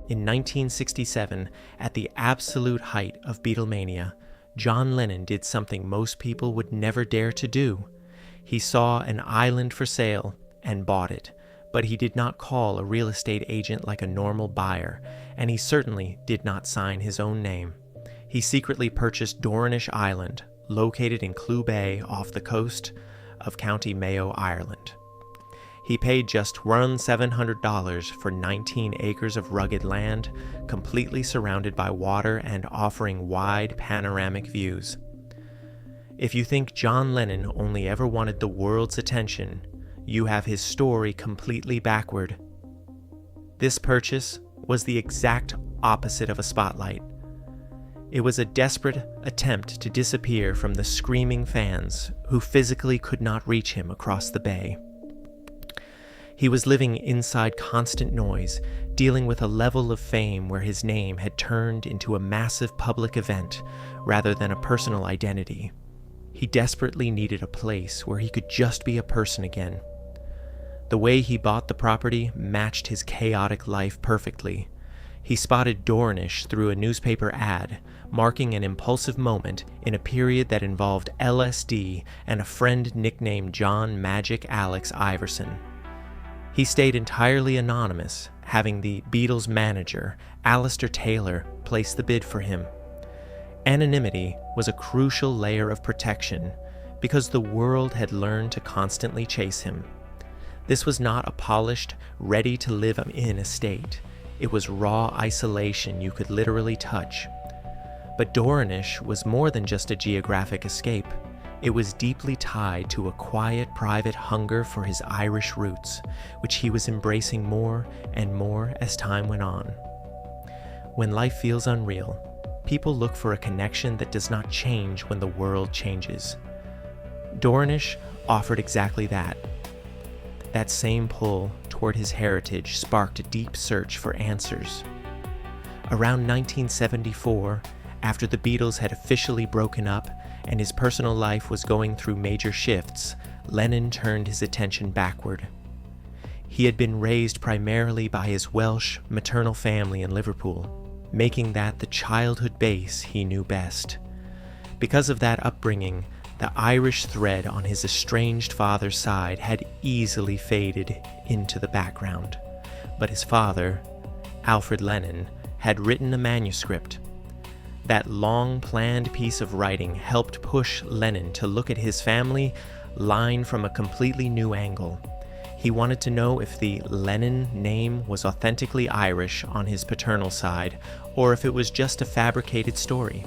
In 1967, at the absolute height of Beatlemania, John Lennon did something most people would never dare to do. He saw an island for sale and bought it, but he did not call a real estate agent like a normal buyer, and he certainly did not sign his own name. He secretly purchased Dornish Island, located in Clew Bay off the coast of County Mayo, Ireland. He paid just $700 for 19 acres of rugged land, completely surrounded by water and offering wide panoramic views. If you think John Lennon only ever wanted the world's attention, you have his story completely backward. This purchase was the exact opposite of a spotlight. It was a desperate attempt to disappear from the screaming fans who physically could not reach him across the bay. He was living inside constant noise, dealing with a level of fame where his name had turned into a massive public event rather than a personal identity. He desperately needed a place where he could just be a person again. The way he bought the property matched his chaotic life perfectly. He spotted Dornish through a newspaper ad, marking an impulsive moment in a period that involved LSD and a friend nicknamed John Magic Alex Iverson. He stayed entirely anonymous, having the Beatles' manager, Alistair Taylor, place the bid for him. Anonymity was a crucial layer of protection because the world had learned to constantly chase him. This was not a polished, ready-to-live-in estate. It was raw isolation you could literally touch. But Dornish was more than just a geographic escape. It was deeply tied to a quiet, private hunger for his Irish roots, which he was embracing more and more as time went on. When life feels unreal, people look for a connection that does not change when the world changes. Dornish offered exactly that. That same pull toward his heritage sparked a deep search for answers. Around 1974, after the Beatles had officially broken up and his personal life was going through major shifts, Lennon turned his attention backward. He had been raised primarily by his Welsh maternal family in Liverpool, making that the childhood base he knew best. Because of that upbringing, the Irish thread on his estranged father's side had easily faded into the background. But his father, Alfred Lennon, had written a manuscript. That long-planned piece of writing helped push Lennon to look at his family line from a completely new angle. He wanted to know if the Lennon name was authentically Irish on his paternal side, or if it was just a fabricated story.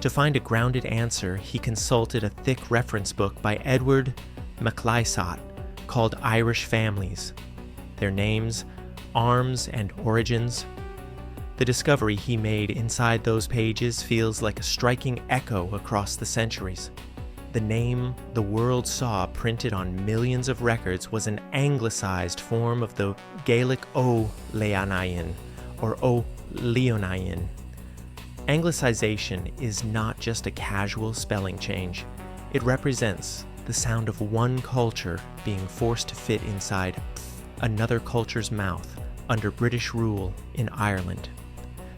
To find a grounded answer, he consulted a thick reference book by Edward MacLeisott called Irish Families, Their Names, Arms, and Origins. The discovery he made inside those pages feels like a striking echo across the centuries. The name the world saw printed on millions of records was an anglicized form of the Gaelic O Leanayan, or O Leonayan. Anglicization is not just a casual spelling change. It represents the sound of one culture being forced to fit inside another culture's mouth under British rule in Ireland.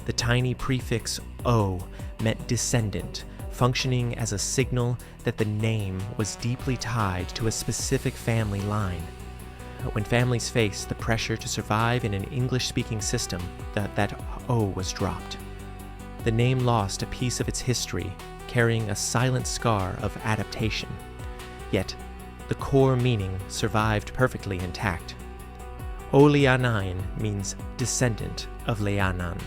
The tiny prefix O meant descendant, functioning as a signal that the name was deeply tied to a specific family line. When families faced the pressure to survive in an English-speaking system, that O was dropped. The name lost a piece of its history, carrying a silent scar of adaptation. Yet, the core meaning survived perfectly intact. Oleanain means descendant of Leanan.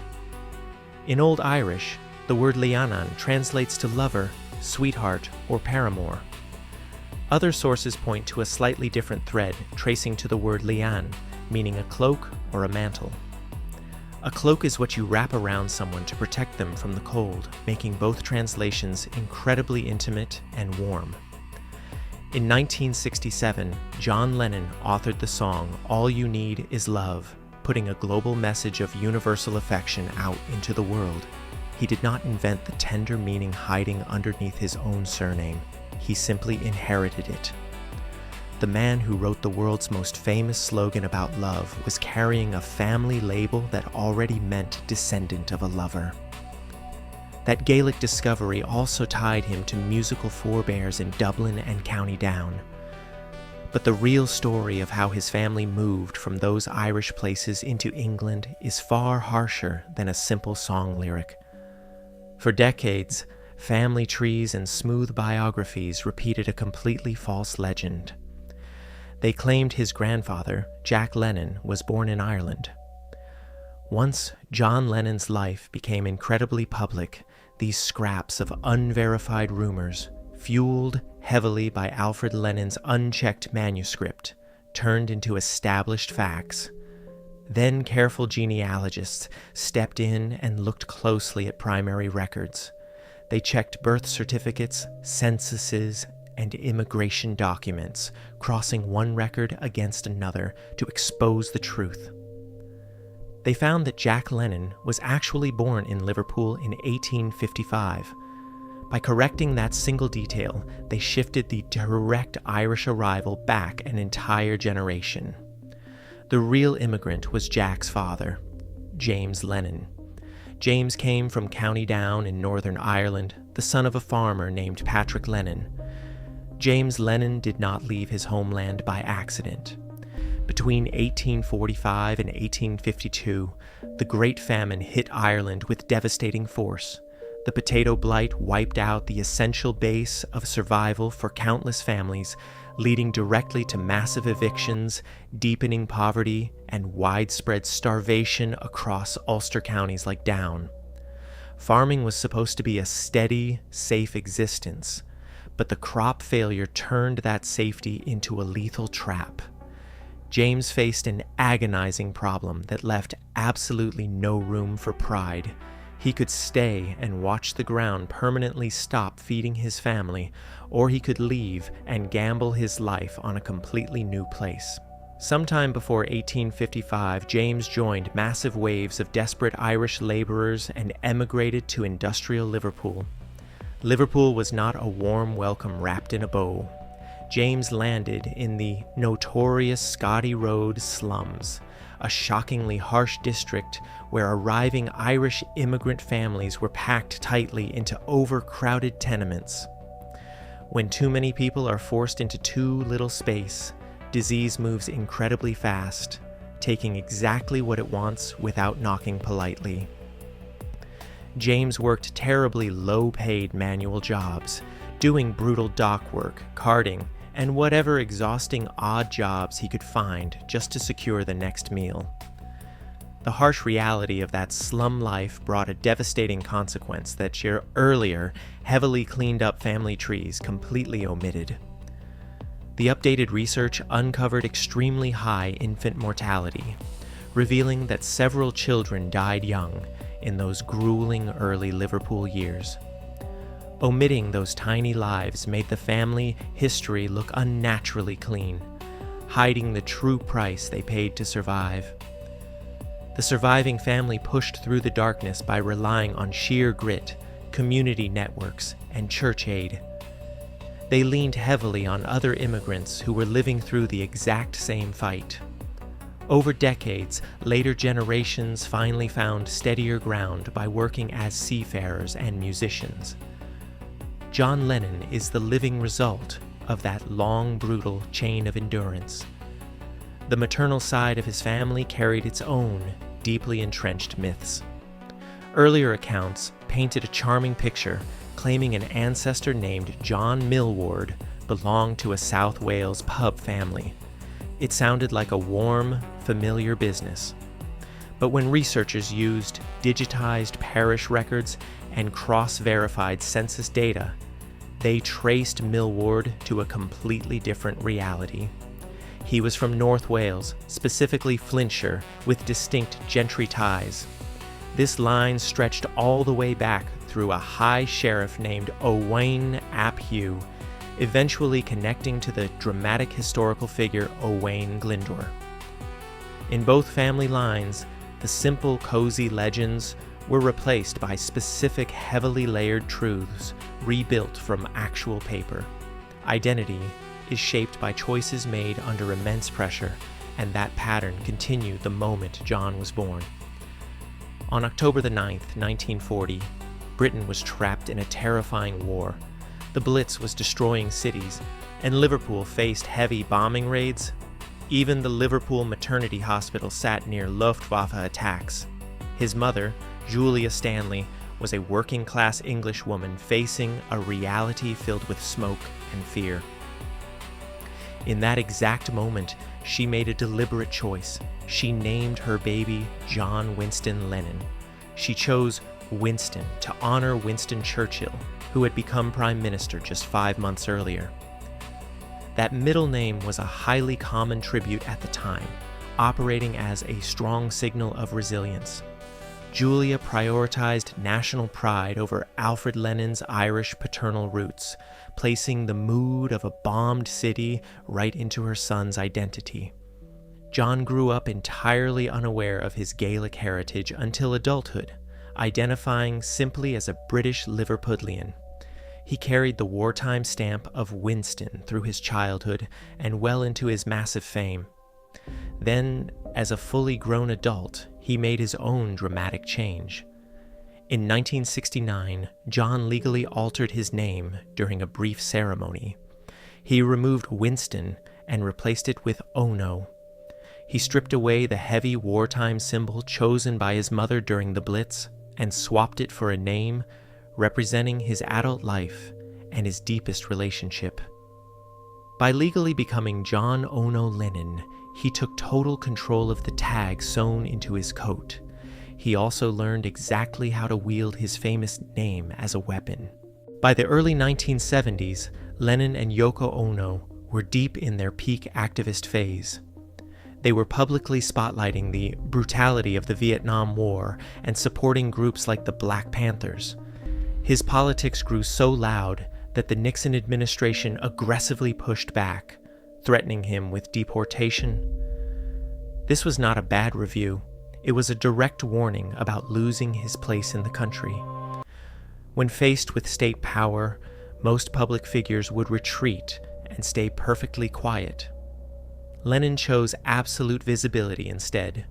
In Old Irish, the word Leanan translates to lover, sweetheart, or paramour. Other sources point to a slightly different thread, tracing to the word lian, meaning a cloak or a mantle. A cloak is what you wrap around someone to protect them from the cold, making both translations incredibly intimate and warm. In 1967, John Lennon authored the song All You Need Is Love, putting a global message of universal affection out into the world. He did not invent the tender meaning hiding underneath his own surname. He simply inherited it. the man who wrote the world's most famous slogan about love was carrying a family label that already meant descendant of a lover. That Gaelic discovery also tied him to musical forebears in Dublin and County Down. But the real story of how his family moved from those Irish places into England is far harsher than a simple song lyric. For decades, family trees and smooth biographies repeated a completely false legend. They claimed his grandfather, Jack Lennon, was born in Ireland. Once John Lennon's life became incredibly public, these scraps of unverified rumors, fueled heavily by Alfred Lennon's unchecked manuscript, turned into established facts. Then careful genealogists stepped in and looked closely at primary records. They checked birth certificates, censuses, and immigration documents, crossing one record against another to expose the truth. They found that Jack Lennon was actually born in Liverpool in 1855. By correcting that single detail, they shifted the direct Irish arrival back an entire generation. The real immigrant was Jack's father, James Lennon. James came from County Down in Northern Ireland, the son of a farmer named Patrick Lennon. James Lennon did not leave his homeland by accident. Between 1845 and 1852, the Great Famine hit Ireland with devastating force. The potato blight wiped out the essential base of survival for countless families, leading directly to massive evictions, deepening poverty, and widespread starvation across Ulster counties like Down. Farming was supposed to be a steady, safe existence, but the crop failure turned that safety into a lethal trap. James faced an agonizing problem that left absolutely no room for pride. He could stay and watch the ground permanently stop feeding his family, or he could leave and gamble his life on a completely new place. Sometime before 1855, James joined massive waves of desperate Irish laborers and emigrated to industrial Liverpool. Liverpool was not a warm welcome wrapped in a bow. James landed in the notorious Scotty Road slums, a shockingly harsh district where arriving Irish immigrant families were packed tightly into overcrowded tenements. When too many people are forced into too little space, disease moves incredibly fast, taking exactly what it wants without knocking politely. James worked terribly low-paid manual jobs, doing brutal dock work, carting, and whatever exhausting odd jobs he could find just to secure the next meal. The harsh reality of that slum life brought a devastating consequence that your earlier, heavily cleaned up family trees completely omitted. The updated research uncovered extremely high infant mortality, revealing that several children died young in those grueling early Liverpool years. Omitting those tiny lives made the family history look unnaturally clean, hiding the true price they paid to survive. The surviving family pushed through the darkness by relying on sheer grit, community networks, and church aid. They leaned heavily on other immigrants who were living through the exact same fight. Over decades, later generations finally found steadier ground by working as seafarers and musicians. John Lennon is the living result of that long, brutal chain of endurance. The maternal side of his family carried its own deeply entrenched myths. Earlier accounts painted a charming picture, claiming an ancestor named John Millward belonged to a South Wales pub family. It sounded like a warm, familiar business. But when researchers used digitized parish records and cross-verified census data, they traced Millward to a completely different reality. He was from North Wales, specifically Flintshire, with distinct gentry ties. This line stretched all the way back through a high sheriff named Owain ap Hugh, eventually connecting to the dramatic historical figure Owain Glyndwr. In both family lines, the simple, cozy legends were replaced by specific, heavily layered truths rebuilt from actual paper. Identity is shaped by choices made under immense pressure, and that pattern continued the moment John was born. On October the 9th, 1940, Britain was trapped in a terrifying war. The Blitz was destroying cities, and Liverpool faced heavy bombing raids. Even the Liverpool maternity hospital sat near Luftwaffe attacks. His mother, Julia Stanley, was a working-class English woman facing a reality filled with smoke and fear. In that exact moment, she made a deliberate choice. She named her baby John Winston Lennon. She chose Winston to honor Winston Churchill, who had become Prime Minister just 5 months earlier. That middle name was a highly common tribute at the time, operating as a strong signal of resilience. Julia prioritized national pride over Alfred Lennon's Irish paternal roots, placing the mood of a bombed city right into her son's identity. John grew up entirely unaware of his Gaelic heritage until adulthood, identifying simply as a British Liverpudlian. He carried the wartime stamp of Winston through his childhood and well into his massive fame. Then, as a fully grown adult, he made his own dramatic change. In 1969, John legally altered his name during a brief ceremony. He removed Winston and replaced it with Ono. He stripped away the heavy wartime symbol chosen by his mother during the Blitz and swapped it for a name representing his adult life and his deepest relationship. By legally becoming John Ono Lennon, he took total control of the tag sewn into his coat. He also learned exactly how to wield his famous name as a weapon. By the early 1970s, Lennon and Yoko Ono were deep in their peak activist phase. They were publicly spotlighting the brutality of the Vietnam War and supporting groups like the Black Panthers. His politics grew so loud that the Nixon administration aggressively pushed back, threatening him with deportation. This was not a bad review. It was a direct warning about losing his place in the country. When faced with state power, most public figures would retreat and stay perfectly quiet. Lennon chose absolute visibility instead.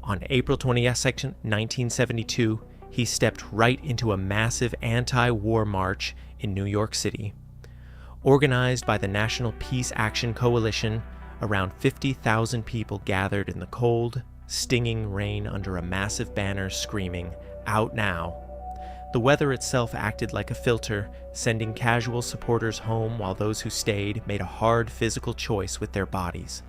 On April 22, 1972, he stepped right into a massive anti-war march in New York City. Organized by the National Peace Action Coalition, around 50,000 people gathered in the cold, stinging rain under a massive banner screaming, "Out now!" The weather itself acted like a filter, sending casual supporters home while those who stayed made a hard physical choice with their bodies.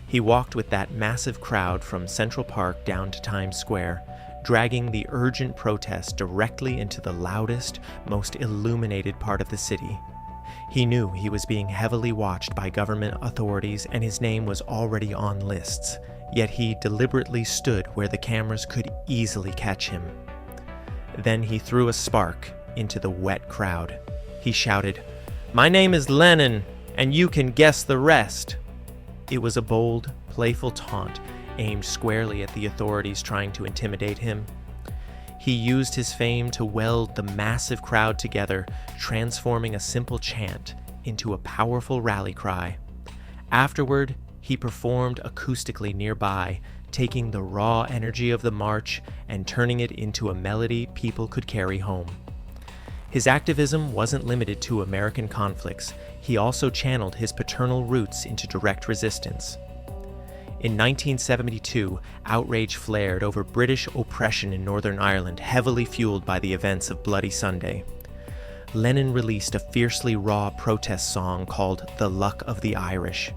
He walked with that massive crowd from Central Park down to Times Square, dragging the urgent protest directly into the loudest, most illuminated part of the city. He knew he was being heavily watched by government authorities and his name was already on lists, yet he deliberately stood where the cameras could easily catch him. Then he threw a spark into the wet crowd. He shouted, "My name is Lennon, and you can guess the rest." It was a bold, playful taunt aimed squarely at the authorities trying to intimidate him. He used his fame to weld the massive crowd together, transforming a simple chant into a powerful rally cry. Afterward, he performed acoustically nearby, taking the raw energy of the march and turning it into a melody people could carry home. His activism wasn't limited to American conflicts. He also channeled his paternal roots into direct resistance. In 1972, outrage flared over British oppression in Northern Ireland, heavily fueled by the events of Bloody Sunday. Lennon released a fiercely raw protest song called "The Luck of the Irish."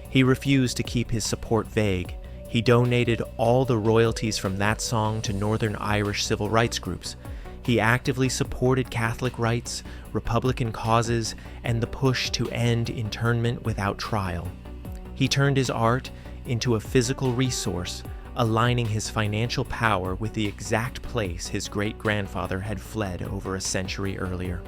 He refused to keep his support vague. He donated all the royalties from that song to Northern Irish civil rights groups. He actively supported Catholic rights, Republican causes, and the push to end internment without trial. He turned his art into a physical resource, aligning his financial power with the exact place his great-grandfather had fled over a century earlier.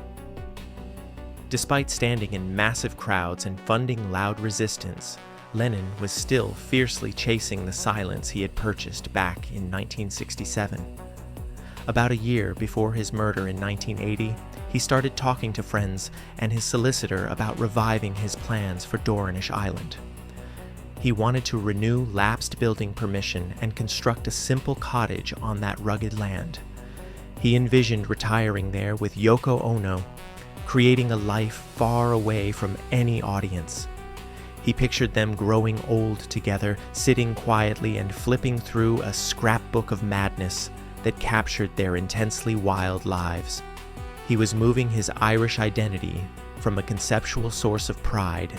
Despite standing in massive crowds and funding loud resistance, Lennon was still fiercely chasing the silence he had purchased back in 1967. About a year before his murder in 1980, he started talking to friends and his solicitor about reviving his plans for Dornish Island. He wanted to renew lapsed building permission and construct a simple cottage on that rugged land. He envisioned retiring there with Yoko Ono, creating a life far away from any audience. He pictured them growing old together, sitting quietly and flipping through a scrapbook of madness that captured their intensely wild lives. He was moving his Irish identity from a conceptual source of pride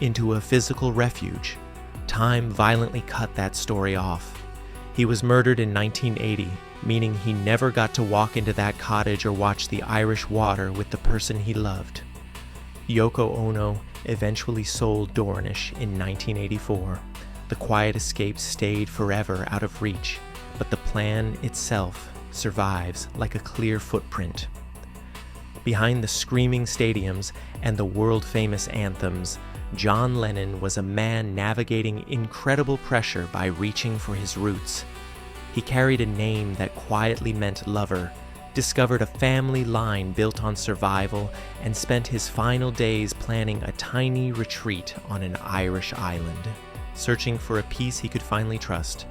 into a physical refuge. Time violently cut that story off. He was murdered in 1980, meaning he never got to walk into that cottage or watch the Irish water with the person he loved. Yoko Ono eventually sold Dornish in 1984. The quiet escape stayed forever out of reach, but the plan itself survives like a clear footprint. Behind the screaming stadiums and the world-famous anthems, John Lennon was a man navigating incredible pressure by reaching for his roots. He carried a name that quietly meant lover, discovered a family line built on survival, and spent his final days planning a tiny retreat on an Irish island. Searching for a peace he could finally trust,